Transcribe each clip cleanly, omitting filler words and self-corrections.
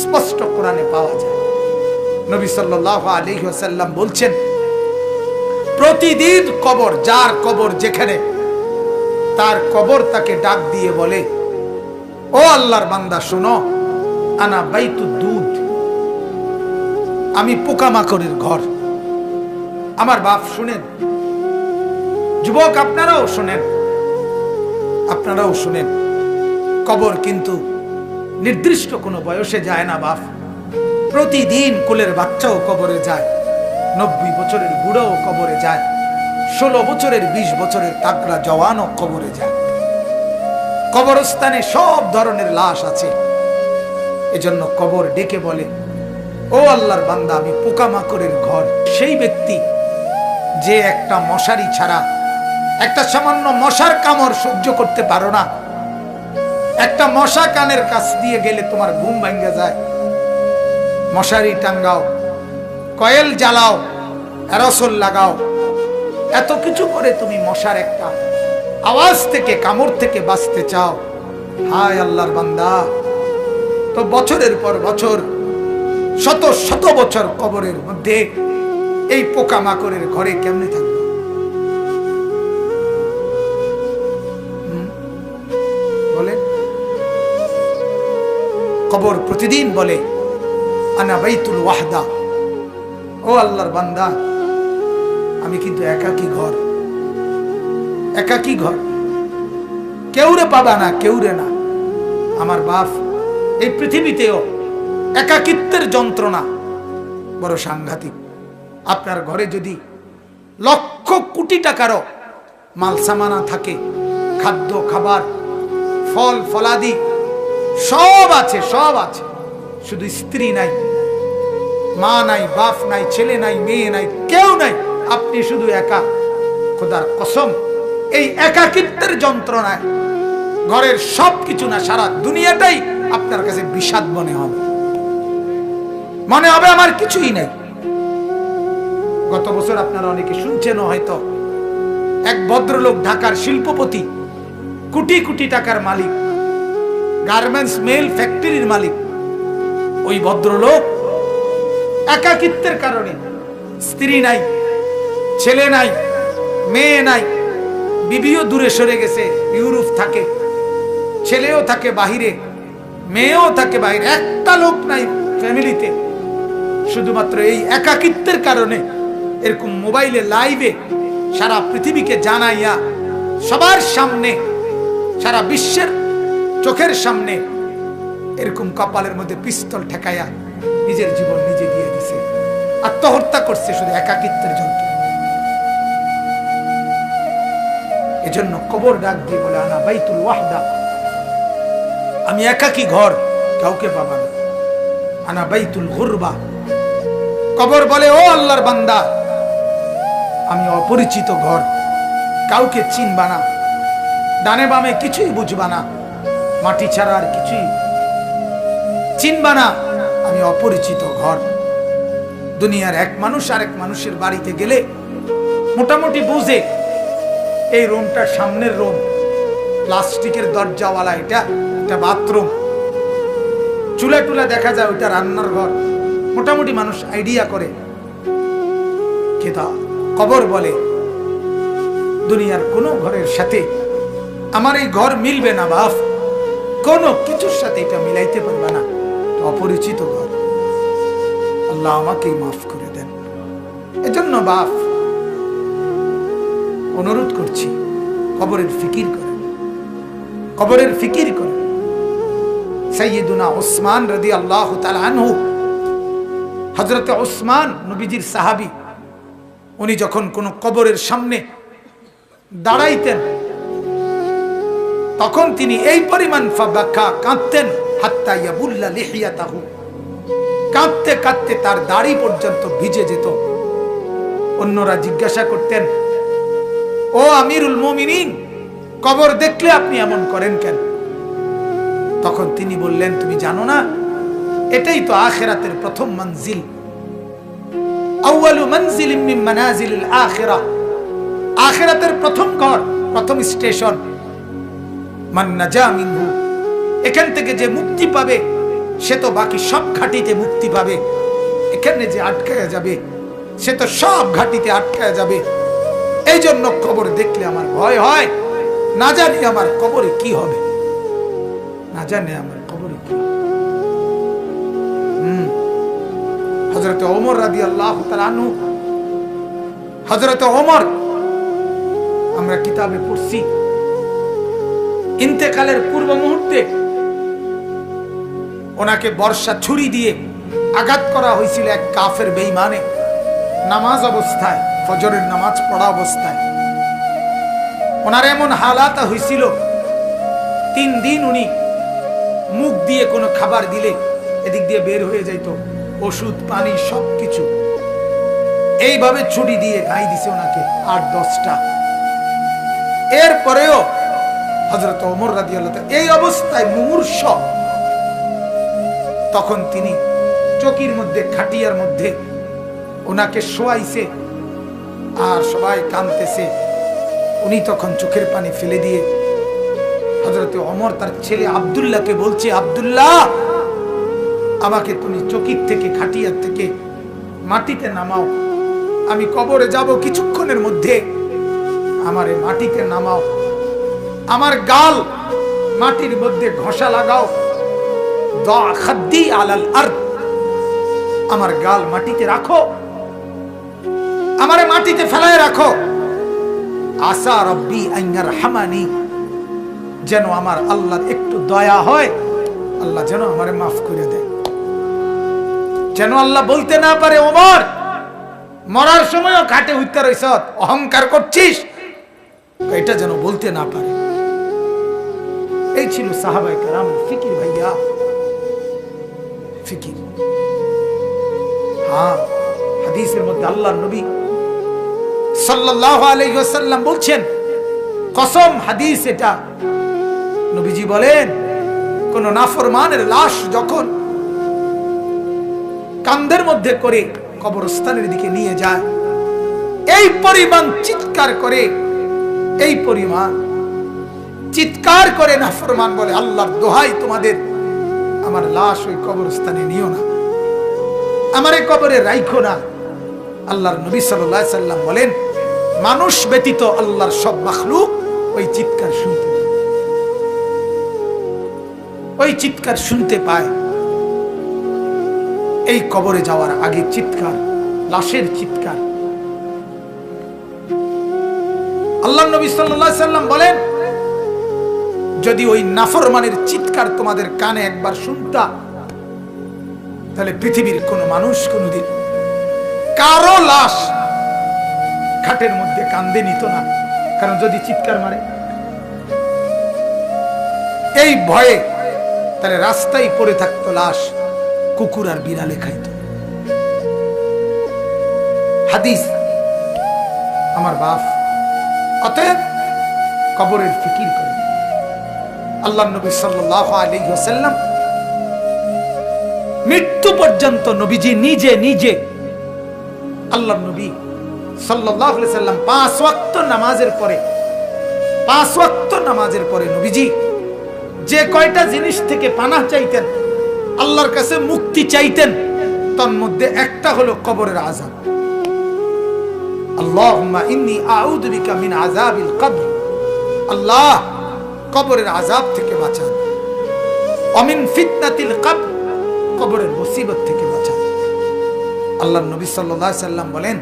স্পষ্ট কোরআনে পাওয়া যায়। নবী সাল্লাল্লাহু আলাইহি ওয়াসাল্লাম বলছেন, প্রতিদিন কবর, যার কবর যেখানে, তার কবর তাকে ডাক দিয়ে বলে, ও আল্লাহর বান্দা শোনো, আনা বাইতুদ দুদ, আমি পোকামাকড়ের ঘর। আমার বাপ শুনেন, যুবক আপনারাও শুনেন, আপনারাও শুনেন, কবর কিন্তু নির্দিষ্ট কোনো বয়সে যায় না বাপ। প্রতিদিন কোলের বাচ্চাও কবরে যায়, 90 বছরের বুড়োও কবরে যায়, 16 বছরের 20 বছরের তাকড়া জওয়ানও কবরে যায়। কবরস্থানে সব ধরনের লাশ আছে। এজন্য কবর ডেকে বলে, ও আল্লাহর বান্দা, আমি পোকামাকড়ের ঘর। সেই ব্যক্তি যে একটা মশারি ছাড়া, একটা সামান্য মশার কামড় সহ্য করতে পারো না, একটা মশা কানের কাছ দিয়ে গেলে তোমার ঘুম ভাঙা যায়, মশারি টাঙ্গাও, কয়েল জ্বালাও, অ্যারোসল লাগাও, এত কিছু করে তুমি মশার একটা আওয়াজ থেকে, কামড় থেকে বাঁচতে চাও। হায় আল্লাহর বান্দা, তো বছরের পর বছর, শত শত বছর কবরের মধ্যে এই পোকামাকড়ের ঘরে কেমনে থাকবে? বলে কবর প্রতিদিন বলে, আনা বাইতুল ওয়াহদা, ও আল্লাহর বান্দা, আমি কিন্তু একাকী ঘর, একাকী ঘর, কেউরে পাবা না, কেউরে না। আমার বাপ, এই পৃথিবীতেও একাকিত্বের যন্ত্রণা বড় সাংঘাতিক। আপনার ঘরে যদি লক্ষ কোটি টাকারও মাল সামানা থাকে, খাদ্য খাবার, ফল ফলাদি সব আছে, সব আছে, শুধু স্ত্রী নাই, মা নাই, বাপ নাই, ছেলে নাই, মেয়ে নাই, কেউ নাই, আপনি শুধু একা, খোদার কসম এই একাকিত্বের যন্ত্রণায় ঘরের সব কিছু না, সারা দুনিয়াটাই আপনার কাছে বিষাদ মনে হবে, মনে হবে আমার কিছুই নাই। গত বছর আপনারা অনেকে শুনছেন হয়তো, এক ভদ্রলোক, ঢাকার শিল্পপতি, কোটি কোটি টাকার মালিক, গার্মেন্টস মেল ফ্যাক্টরির মালিক, ওই ভদ্রলোক একাকিত্বের কারণে, স্ত্রী নাই, ছেলে নাই, মেয়ে নাই, বিবিও দূরে সরে গেছে, ইউরোপ থাকে, ছেলেও থাকে বাহিরে, মেয়েও থাকে বাহিরে, একটা লোক নাই ফ্যামিলিতে। শুধুমাত্র এই একাকিত্বের কারণে এরকম মোবাইলে লাইভে সারা পৃথিবীকে জানাইয়া, সবার সামনে, সারা বিশ্বের চোখের সামনে এরকম কপালের মধ্যে পিস্তল ঠেকাইয়া নিজের জীবন নিজে দিয়ে দিছে, আত্মহত্যা করছে শুধু একাকিত্বের জন্য। এজন্য কবর ডাক দিয়ে বলে, আনা বাইতুল ওয়াহদা, আমি একাকী ঘর, কাউকে পাবা না। আনা বাইতুল গুরবা, কবর বলে, ও আল্লাহর বান্দা, আমি অপরিচিত ঘর, কাউকে চিনবা না, ডানে বামে কিছুই বুঝবা না, মাটি ছাড়া আর কিছুই চিনবা না, আমি অপরিচিত ঘর। দুনিয়ার এক মানুষ আরেক মানুষের বাড়িতে গেলে মোটামুটি বুঝে, এই রুমটার সামনের রুম, প্লাস্টিকের দরজাওয়ালা, এটা বাথরুম, চুলা টুলা দেখা যায়, ওইটা রান্নার ঘর, মোটামুটি মানুষ আইডিয়া করে। কিন্তু কবর বলে, দুনিয়ার কোনো ঘরের সাথে আমার এই ঘর মিলবে না বাপ, কোনো কিছুর সাথে এটা মিলাইতে পারবে না, অপরিচিত ঘর। আল্লাহ আমাকেই মাফ করে দেন। এজন্য বাপ, অনুরোধ করছি, কবরের ফিকির করেন, কবরের ফিকির করেন। সাইয়্যিদুনা উসমান রাদিয়াল্লাহু তাআলা আনহু, হযরতে উসমান নবীজির সাহাবী, উনি যখন কোন কবরের সামনে দাঁড়াইতেন, তখন তিনি এই পরিমাণ ফাবাকা, কাঁদতেন, হাত্তা ইয়াবুল্লা লিহিয়াতাহু, কাঁদতে কাঁদতে তার দাড়ি পর্যন্ত ভিজে যেত। অন্যরা জিজ্ঞাসা করতেন, ও আমিরুল মুমিনিন, কবর দেখলে আপনি এমন করেন কেন? তখন তিনি বললেন, তুমি জানো না, এটাই তো আখিরাতের প্রথম মঞ্জিল, আউয়ালু মানজিলিন মিন মানাজিলিল আখিরাহ, আখিরাতের প্রথম ঘর, প্রথম স্টেশন। মান নাজা মিনহু, এখান থেকে যে মুক্তি পাবে, সে তো বাকি সব ঘাটিতে মুক্তি পাবে, এখানে যে আটকায়া যাবে সে তো সব ঘাটিতে আটকায়া যাবে। এই জন্য কবর দেখলে আমার ভয় হয়, না জানি আমার কবরে কি হবে, না জানি আমার কবরে কি হবে। হযরত ওমর রাদিয়াল্লাহু তাআলা আনহু, হযরত ওমর আমরা কিতাবে পড়ছি, ইন্তেকালের পূর্ব মুহূর্তে ওনাকে বর্ষা ছুরি দিয়ে আঘাত করা হয়েছিল এক কাফের বেঈমানে, নামাজ অবস্থায়, ফজরের নামাজ পড়া অবস্থায়। ওনার এমন হালাত হয়েছিল 3 দিন উনি মুখ দিয়ে কোনো খাবার দিলে এদিক দিয়ে বের হয়ে যাইত, ওষুধ পানি সবকিছু। এইভাবে ছুরি দিয়ে গাই দিছে ওনাকে 8-10টা। এরপরেও হযরত ওমর রাদিয়াল্লাহু তাআলা এই অবস্থায় মুমূর্ষ, তখন তিনি চকির মধ্যে, খাটিয়ার মধ্যে ওনাকে শোয়াইছে আর সবাই কাঁদতেছে। উনি তখন চোখের পানি ফেলে দিয়ে হযরত ওমর তার ছেলে আব্দুল্লাহকে বলছে, আব্দুল্লাহ, আমাকে তুমি চকির থেকে, খাটিয়ার থেকে মাটিতে নামাও, আমি কবরে যাব কিছুক্ষণের মধ্যে, আমারে মাটিতে নামাও, আমার গাল মাটির মধ্যে ঘষা লাগাও, দা খাদ্দি আলাল আরদ, আমার গাল মাটিতে রাখো, আমারে মাটিতে ফেলায় রাখো, আসা রব্বি আন ইয়ারহামানি, যেন আমার আল্লাহর একটু দয়া হয়, আল্লাহ যেন আমারে মাফ করে দেয়, যেন আল্লাহ বলতে না পারে, ওমর মরার সময়ও ঘাটে উঠতে রইছ, অহংকার করছিস, এটা যেন বলতে না পারে। এই ছিল সাহাবায়ে কেরামের ফিকির। ভাইয়া, ফিকির। হ্যাঁ, হাদিসের মধ্যে আল্লাহর নবী সাল্লাল্লাহু আলাইহি ওয়াসাল্লাম বলছেন, কসম, হাদিস এটা, নবীজি বলেন, কোন নাফরমানের লাশ যখন কাঁধের মধ্যে করে কবরস্থানের দিকে নিয়ে যায়, এই পরিমাণ চিৎকার করে, এই পরিমাণ চিৎকার করে নাফরমান বলে, আল্লাহর দোহাই তোমাদের, আমার লাশ ওই কবরস্থানে নিও না, আমার এই কবরে রাইখো না। আল্লাহর নবী সাল্লাল্লাহু আলাইহি সাল্লাম বলেন, মানুষ ব্যতীত আল্লাহর সব মাখলুক ওই চিৎকার শুনতে, ওই চিৎকার শুনতে পায়। এই কবরে যাওয়ার আগে চিৎকার, লাশের চিৎকার। আল্লাহর নবী সাল্লাল্লাহু আলাইহি সাল্লাম বলেন, যদি ওই নাফরমানের চিৎকার তোমাদের কানে একবার শুনতা, তাহলে পৃথিবীর কোন মানুষ কোনদিন কারো লাশ খাটের মধ্যে কান্দে নিত না, কারণ যদি চিৎকার মারে এই ভয়ে, তাহলে রাস্তায় পড়ে থাকতো লাশ, কুকুর আর বিড়ালে খাইত। হাদিস আমার বাপ। অতএব কবরের ফিকির করে। আল্লাহর নবী সাল্লাল্লাহু আলাইহি ওয়াসাল্লাম মৃত্যু পর্যন্ত নবীজি নিজে নিজে, আল্লাহর নবী সাল্লাল্লাহু আলাইহি ওয়াসাল্লাম 5 ওয়াক্ত নামাজের পরে, 5 ওয়াক্ত নামাজের পরে নবীজি যে কয়টা জিনিস থেকে পানাহ চাইতেন, আল্লাহর কাছে মুক্তি চাইতেন, তার মধ্যে একটা হলো কবরের আযাব। আল্লাহুম্মা ইন্নী আউযু বিকা মিন আযাবিল কবর, আল্লাহ কবরের আযাব থেকে বাঁচান, ওয়া মিন ফিতনাতিল কবর, কবরের মুসিবত থেকে বাঁচান। আল্লাহর নবী সাল্লাল্লাহু আলাইহি সাল্লাম বলেন,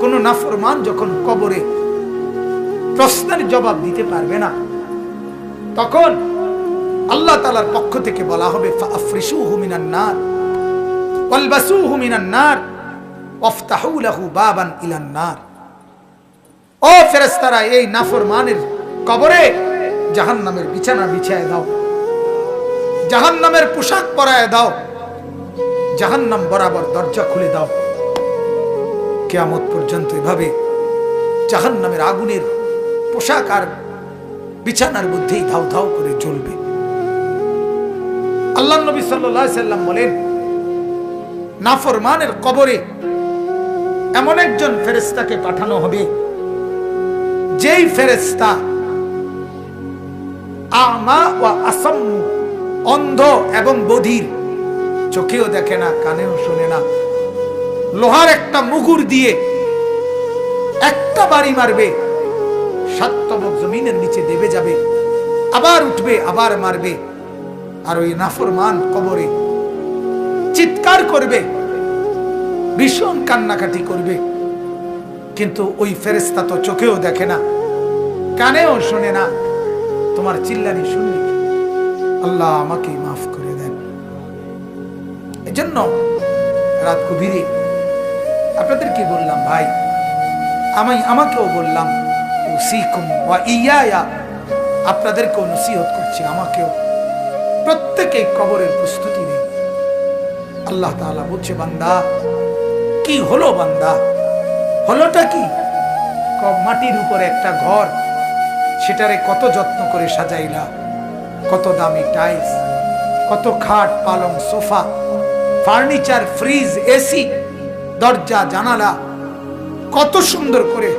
কোন নাফরমান যখন কবরে প্রশ্নের জবাব দিতে পারবে না, তখন আল্লাহ তাআলার পক্ষ থেকে বলা হবে, ফাআফরিশুহু মিনান নার ওয়ালবাসুহু মিনান নার ওয়াফতাহু লাহু বাবান ইলান নার। ও ফেরেশতারা, এই নাফরমানের কবরে জাহান্নামের বিছানা বিছায় দাও, জাহান্নামের পোশাক পরায় দাও, জাহান্নাম বরাবর দরজা খুলে দাও। কিয়ামত পর্যন্ত এভাবে জাহান্নামের আগুনের পোশাক আর বিছানার মধ্যেই ধাউ ধাউ করে জ্বলবে। আল্লাহর নবী সাল্লাল্লাহু আলাইহি সাল্লাম বলেন, নাফরমানের কবরে এমন একজন ফেরেশতাকে পাঠানো হবে, যেই ফেরেশতা আমা ওয়া আসাম্মু, অন্ধ এবং বধির চোখেও দেখে না, কানেও শোনে না। লোহার একটা মুগুর দিয়ে একটা বাড়ি মারবে, 7 তবক জমিনের নিচে দেবে যাবে, আবার উঠবে, আবার মারবে। আর ওই নাফরমান কবরে চিৎকার করবে, ভীষণ কান্নাকাটি করবে। কিন্তু ওই ফেরেশতা তো চোখেও দেখে না, কানেও শোনে না, তোমার চিল্লানি শুনবে। আল্লাহ আমাকে মাফ করে দেন। এজন্য রাত গভীরে আপনাদেরকে বললাম, ভাই আমাকেও বললাম, উসিকুম ওয়া ইয়া, আপনাদেরকেও নসিহত করছি, আমাকেও প্রত্যেকে কবরের প্রস্তুতি নেই। আল্লাহ তাআলা বলছে, বান্দা কি হলো, বান্দা হলোটা কি? মাটির উপরে একটা ঘর, সেটারে কত যত্ন করে সাজাইলা, কত দামি টাইলস, কত খাট পালং সোফা, ফার্নিচার, ফ্রিজ, এসি, দরজা জানালা, কত সুন্দর করে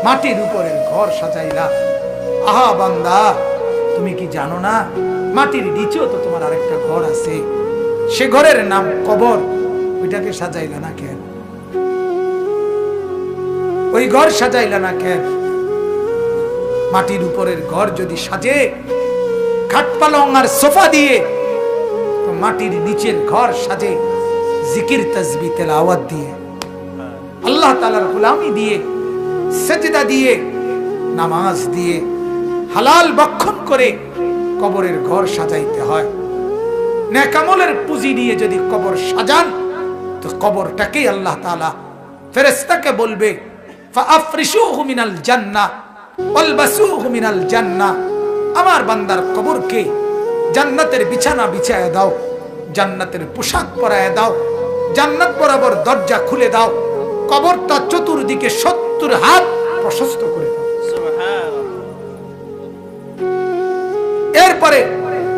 মাটির উপরে ঘর সাজাইলা। আহা বান্দা, তুমি কি জানো না মাটির নিচেও তো তোমার আরেকটা ঘর আছে, সে ঘরের নাম কবর। ওইটাকে সাজাইলা না কেন? ওই ঘর সাজাইলা না কেন? মাটির উপরের ঘর যদি সাজে খাট পালং আর সোফা দিয়ে, তো মাটির নিচের ঘর সাজে জিকির তাসবিহ তেলাওয়াত দিয়ে, আল্লাহ তাআলার গোলামি দিয়ে, সেজদা দিয়ে, নামাজ দিয়ে, হালাল ভক্ষণ করে কবরের ঘর সাজাইতে হয়। নেক আমলের পুঁজি নিয়ে যদি কবর সাজান, তো কবরটাকে আল্লাহ তাআলা ফেরেশতাকে বলবে, ফাআফরিশুহু মিনাল জান্নাহ ওয়ালবাসুহু মিনাল জান্নাহ, আমার বান্দার কবরকে জান্নাতের বিছানা বিছায় দাও, জান্নাতের পোশাক পরায় দাও, জান্নাত বরাবর দরজা খুলে দাও, কবরটা চতুর্দিকে 70 হাত প্রশস্ত করে দাও। এরপরে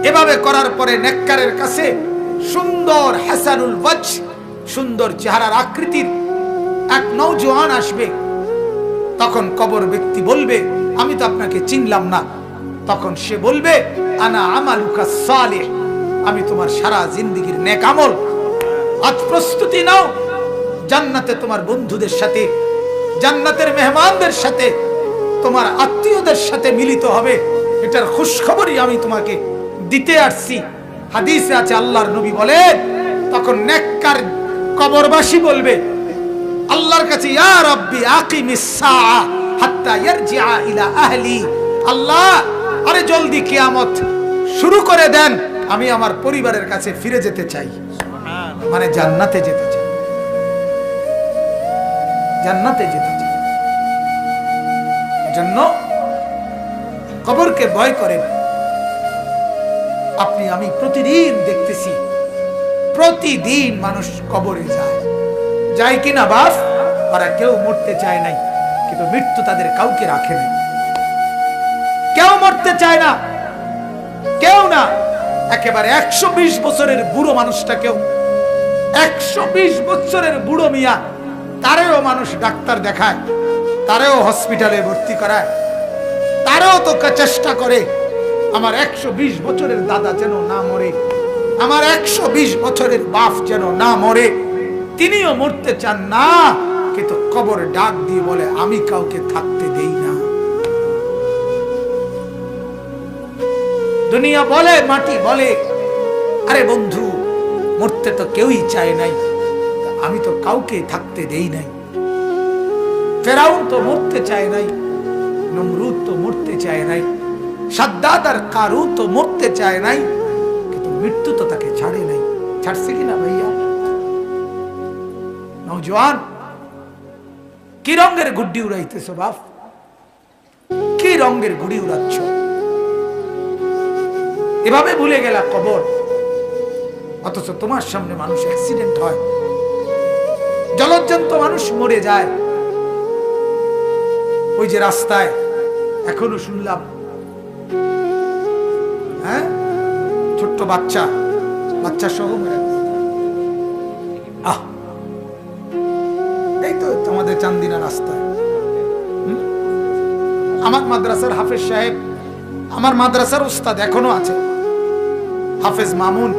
এভাবে করার পরে নেককারের কাছে সুন্দর হাসানুল ওয়াজ, সুন্দর চেহারার আকৃতির এক নওজোয়ান আসবে। তখন কবর ব্যক্তি বলবে, আমি তো আপনাকে চিনলাম না। তখন সে বলবে, আনা আমালুকা সালিহ, আমি তোমার সারা জিন্দেগীর নেক আমল। আজ প্রস্তুতি নাও, জান্নাতে তোমার বন্ধুদের সাথে, জান্নাতের মেহমানদের সাথে, তোমার আত্মীয়দের সাথে মিলিত হবে। এটার খুশখবরই আমি তোমাকে দিতে আসছি। হাদিসে আছে, আল্লাহর নবী বলেন, তখন নেককার কবরবাসী বলবে আল্লাহর কাছে, ইয়া রাব্বি আকিমিস সাআ হাত্তা ইয়ারজিআ ইলা আহলি, আল্লাহ আরে জলদি কিয়ামত শুরু করে দেন, আমি আমার পরিবারের কাছে ফিরে যেতে চাই। মানে জান্নাতে যেতে চাই, জান্নাতে যেতে চাই। এজন্য কবরকে ভয় করেন। আপনি আমি প্রতিদিন দেখতেছি, প্রতিদিন মানুষ কবরে যায় কিনা বাস? ওরা কেউ মরতে চায় নাই, কিন্তু মৃত্যু তাদের কাউকে রাখে না। কেউ মরতে চায় না, কেউ না। একেবারে 120 বছরের বুড়ো মানুষটাকেও, 120 বছরের বুড়ো মিয়া, তারেও মানুষ ডাক্তার দেখায়, তারেও হসপিটালে ভর্তি করায়, তারেও তো চেষ্টা করে আমার 120 বছরের দাদা যেন না মরে, আমার 120 বছরের বাপ যেন না মরে। তিনিও মরতে চান না, কিন্তু কবর ডাক দিয়ে বলে, আমি কাউকে থাকতে দেই না। দুনিয়া বলে, মাটি বলে, আরে বন্ধু মরতে তো কেউই চায় নাই, আমি তো কাউকে থাকতে দেই নাই। ফেরাউন তো মরতে চায় নাই, নমরুদ তো মরতে চায় নাই, সাদ্দাত আর কারুন তো মরতে চায় নাই, কিন্তু মৃত্যু তো তাকে ছাড়ে নাই। ছাড়ছে কিনা ভাইয়া? নওজোয়ান, কি রঙের গুড্ডি উড়াইতেছ বাপ? কি রঙের গুড়ি উড়াচ্ছ? এভাবে ভুলে গেলা কবর। অথচ তোমার সামনে মানুষ অ্যাক্সিডেন্ট হয়, জলজ্জন্ত মানুষ মরে যায়। ওই যে রাস্তায় এখনো শুনলাম, হ্যাঁ, ছোট্ট বাচ্চা সহ এই তো আমাদের চান্দিনা রাস্তায়। আমার মাদ্রাসার হাফেজ সাহেব, আমার মাদ্রাসার উস্তাদ এখনো আছে, হাফেজ মামুন,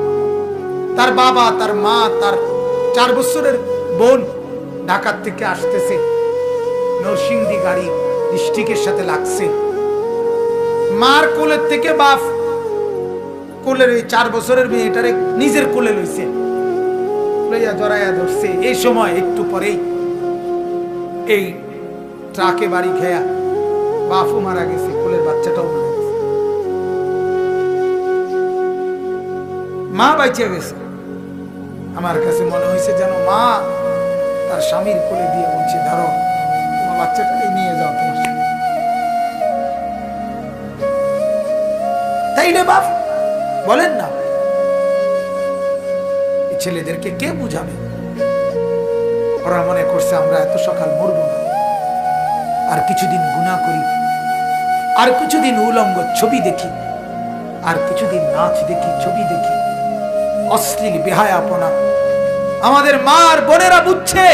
তার বাবা, তার মা, তার 4 বছরের বোন ঢাকা থেকে আসতেছে, নরসিংদী গাড়ি ডিস্ট্রিক্টের সাথে লাগছে। মার কোলের থেকে বাপ কোলের ওই 4 বছরের মেয়েটারে নিজের কোলে লইছে, লইয়া জড়াইয়া ধরছে। এই সময় একটু পরেই এই ট্রাকে বাড়ি খেয়া বাপও মারা গেছে, কোলের বাচ্চাটাও মারা গেছে, মা বাইচে গেছে। আমার কাছে মনে হয়েছে যেন মা তার স্বামীর কোলে দিয়ে বলছে, ধরো তোমার বাচ্চাটাকে নিয়ে যাও তোমার সাথে। তাই রে বাপ, বলেন না, ছেলেদেরকে কে বুঝাবে? ওরা মনে করছে আমরা এত সকাল মরবো না, আর কিছুদিন গুনাহ করি, আর কিছুদিন উলঙ্গ ছবি দেখি, আর কিছুদিন নাচ দেখি, ছবি দেখি, অশ্লীল বেহায়াপনা। আমাদের মা আর বোনেরা বুঝছে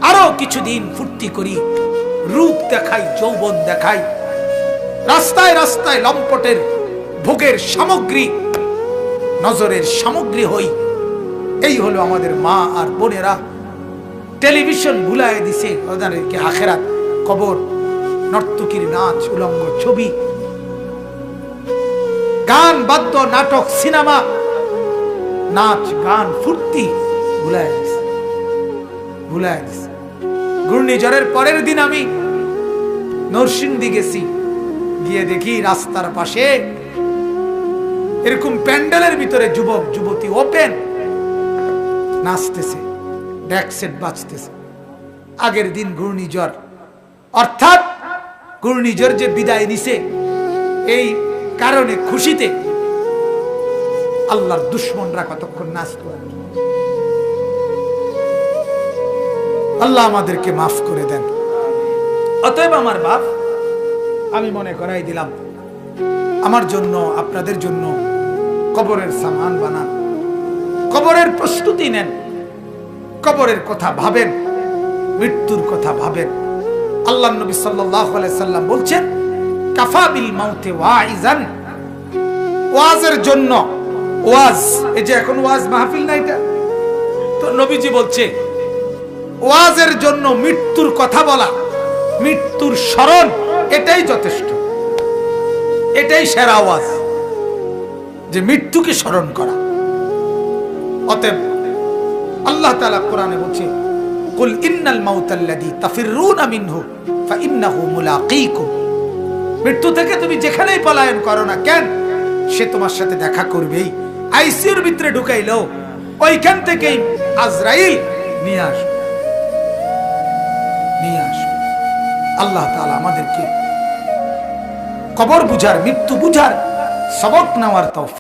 আরো কিছুদিন ফুর্তি করি, রূপ দেখাই, যৌবন দেখাই, রাস্তায় রাস্তায় লম্পটের ভোগের সামগ্রী, নজরের সামগ্রী হই। এই হলো আমাদের মা আর বোনেরা। টেলিভিশন ভুলায় দিছে ওদেরকে আখেরাত, কবর, নর্তকীর নাচ, উলঙ্গ ছবি, গান, বাদ্য, নাটক, সিনেমা, নাচ, গান, ফুর্তি ভুলায় দিছে, ভুলায় দিছে। ঘূর্ণিঝড়ের পরের দিন আমি নরসিংদী গেছি, গিয়ে দেখি রাস্তার পাশে এরকম প্যান্ডেলের ভিতরে যুবক যুবতী ওপেন নাচতেছে, ডেক সেট বাজতেছে। আগের দিন ঘূর্ণিঝড়, অর্থাৎ ঘূর্ণিঝড় যে বিদায় নিছে, এই কারণে খুশিতে আল্লাহর দুশ্মনরা কতক্ষণ নাচত। আল্লাহ আমাদেরকে মাফ করে দেন। অতএব আমার বাপ, আমি মনে করাই দিলাম, আমার জন্য, আপনাদের জন্য কবরের সামান বানান, কবরের প্রস্তুতি নেন, কবরের কথা ভাবেন, মৃত্যুর কথা ভাবেন। আল্লাহ নবী সাল্লাল্লাহু আলাইহি সাল্লাম বলছেন, কাফা বিল মাউতে ওয়াইজান, ওয়াজের জন্য, ওয়াজ, এই যে এখন ওয়াজ মাহফিল না, এটা তো নবীজি বলছে ওয়াজের জন্য মৃত্যুর কথা বলা, মৃত্যুর স্মরণ, এটাই যথেষ্ট, এটাই সেরা ওয়াজ, যে মৃত্যুকে স্মরণ করা। অতএব আল্লাহ তাআলা কোরআনে বলছে, কুল ইন্নাল মাউতাল্লাযী তাফিররুনা মিনহু ফাইন্নাহু মুলাকীকুম, মৃত্যু থেকে তুমি যেখানেই পলায়ন করো না কেন, সে তোমার সাথে দেখা করবেই। আইসিইউর ভিতরে ঢুকাইলো, ওইখান থেকেই আজরাইল নিয়ে আসবে, নিয়ে আসবে। আল্লাহ তাআলা আমাদেরকে কবর বুঝার, মৃত্যু বুঝার সবক নেওয়ার তৌফিক